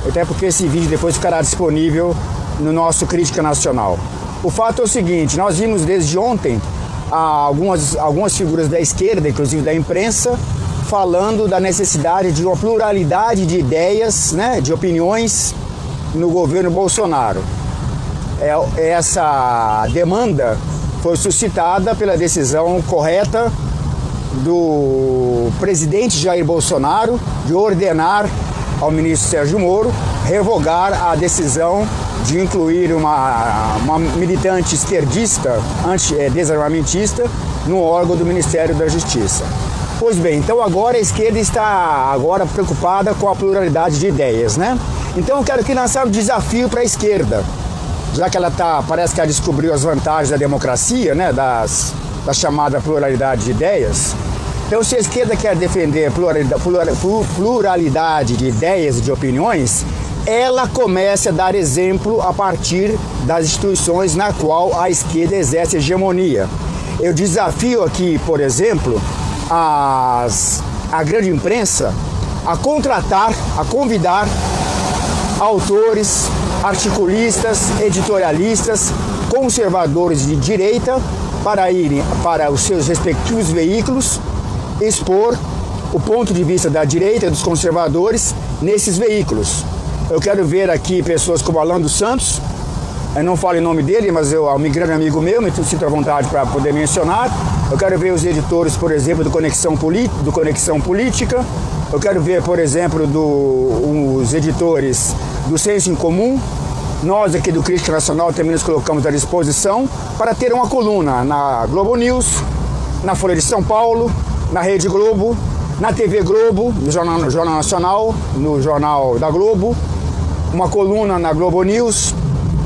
até porque esse vídeo depois ficará disponível no nosso Crítica Nacional. O fato é o seguinte, nós vimos desde ontem algumas figuras da esquerda, inclusive da imprensa, falando da necessidade de uma pluralidade de ideias, né, de opiniões no governo Bolsonaro. Essa demanda foi suscitada pela decisão correta do presidente Jair Bolsonaro de ordenar ao ministro Sérgio Moro revogar a decisão de incluir uma militante esquerdista, desarmamentista, no órgão do Ministério da Justiça. Pois bem, então agora a esquerda está preocupada com a pluralidade de ideias, né? Então eu quero aqui lançar um desafio para a esquerda, já que parece que ela descobriu as vantagens da democracia, né, da chamada pluralidade de ideias. Então, se a esquerda quer defender pluralidade de ideias e de opiniões, ela comece a dar exemplo a partir das instituições na qual a esquerda exerce hegemonia. Eu desafio aqui, por exemplo, a grande imprensa a contratar, a convidar autores, articulistas, editorialistas, conservadores de direita para irem para os seus respectivos veículos expor o ponto de vista da direita e dos conservadores nesses veículos. Eu quero ver aqui pessoas como Alan dos Santos, eu não falo em nome dele, mas é um grande amigo meu, me sinto à vontade para poder mencionar. Eu quero ver os editores, por exemplo, do Conexão Política. Eu quero ver, por exemplo, os editores do Senso em Comum. Nós aqui do Crítica Nacional também nos colocamos à disposição para ter uma coluna na Globo News, na Folha de São Paulo, na Rede Globo, na TV Globo, no Jornal Nacional, no Jornal da Globo, uma coluna na Globo News,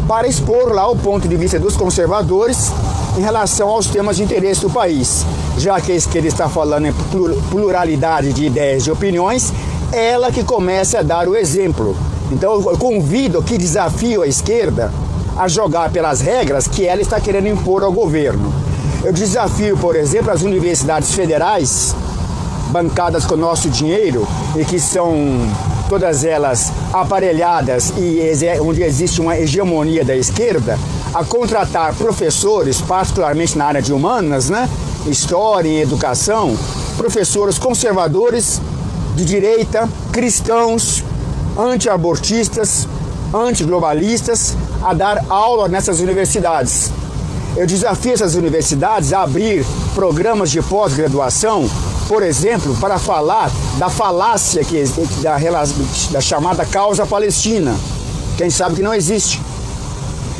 para expor lá o ponto de vista dos conservadores em relação aos temas de interesse do país. Já que a esquerda está falando em pluralidade de ideias e opiniões, ela que comece a dar o exemplo. Então eu convido aqui, desafio a esquerda a jogar pelas regras que ela está querendo impor ao governo. Eu desafio, por exemplo, as universidades federais, bancadas com o nosso dinheiro e que são todas elas aparelhadas e onde existe uma hegemonia da esquerda, a contratar professores, particularmente na área de humanas, né? História e educação, professores conservadores, de direita, cristãos, anti-abortistas, antiglobalistas, a dar aula nessas universidades. Eu desafio essas universidades a abrir programas de pós-graduação, por exemplo, para falar da falácia da chamada causa palestina, que a gente sabe que não existe.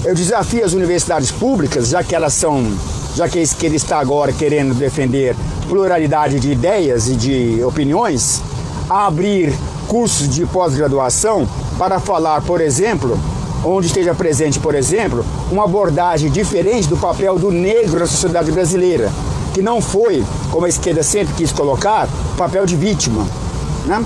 Eu desafio as universidades públicas, já que a esquerda está agora querendo defender pluralidade de ideias e de opiniões, a abrir cursos de pós-graduação para falar, por exemplo, onde esteja presente, por exemplo, uma abordagem diferente do papel do negro na sociedade brasileira, que não foi, como a esquerda sempre quis colocar, papel de vítima, né?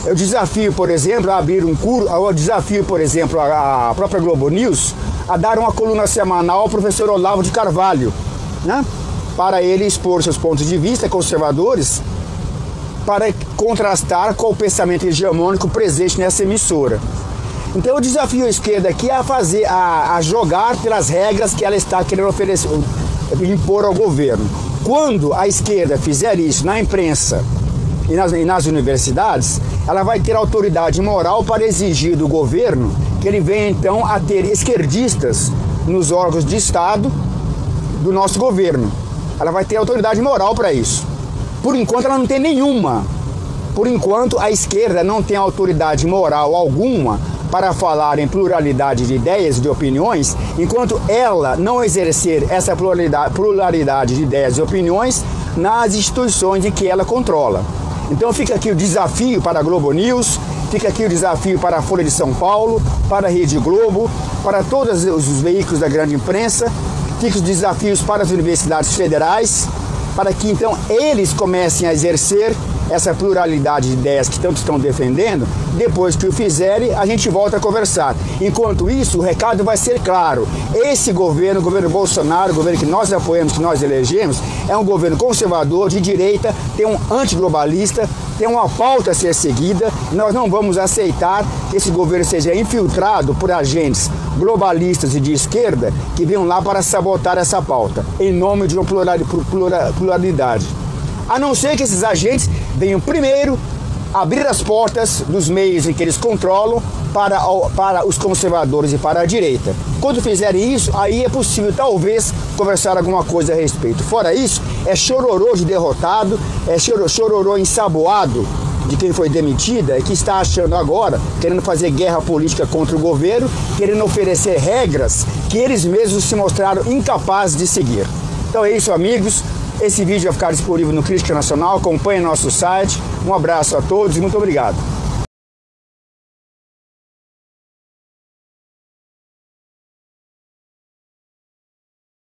Eu desafio, por exemplo, a abrir um curso, eu desafio, por exemplo, a própria Globo News a dar uma coluna semanal ao professor Olavo de Carvalho, né? Para ele expor seus pontos de vista conservadores, para contrastar com o pensamento hegemônico presente nessa emissora. Então eu desafio a esquerda aqui a jogar pelas regras que ela está querendo impor ao governo. Quando a esquerda fizer isso na imprensa e nas universidades, ela vai ter autoridade moral para exigir do governo que ele venha então a ter esquerdistas nos órgãos de Estado do nosso governo. Ela vai ter autoridade moral para isso. Por enquanto ela não tem nenhuma. Por enquanto a esquerda não tem autoridade moral alguma para falar em pluralidade de ideias e de opiniões, enquanto ela não exercer essa pluralidade de ideias e opiniões nas instituições em que ela controla. Então fica aqui o desafio para a Globo News, fica aqui o desafio para a Folha de São Paulo, para a Rede Globo, para todos os veículos da grande imprensa, fica os desafios para as universidades federais, para que então eles comecem a exercer essa pluralidade de ideias que tanto estão defendendo, depois que o fizerem, a gente volta a conversar. Enquanto isso, o recado vai ser claro. Esse governo, o governo Bolsonaro, o governo que nós apoiamos, que nós elegemos, é um governo conservador, de direita, tem um antiglobalista, tem uma pauta a ser seguida. Nós não vamos aceitar que esse governo seja infiltrado por agentes globalistas e de esquerda que venham lá para sabotar essa pauta, em nome de uma pluralidade. A não ser que esses agentes venham primeiro abrir as portas dos meios em que eles controlam para os conservadores e para a direita. Quando fizerem isso, aí é possível talvez conversar alguma coisa a respeito. Fora isso, é chororô de derrotado, é chororô ensaboado de quem foi demitida e que está achando agora, querendo fazer guerra política contra o governo, querendo oferecer regras que eles mesmos se mostraram incapazes de seguir. Então é isso, amigos. Esse vídeo vai ficar disponível no Crítica Nacional. Acompanhe nosso site. Um abraço a todos e muito obrigado.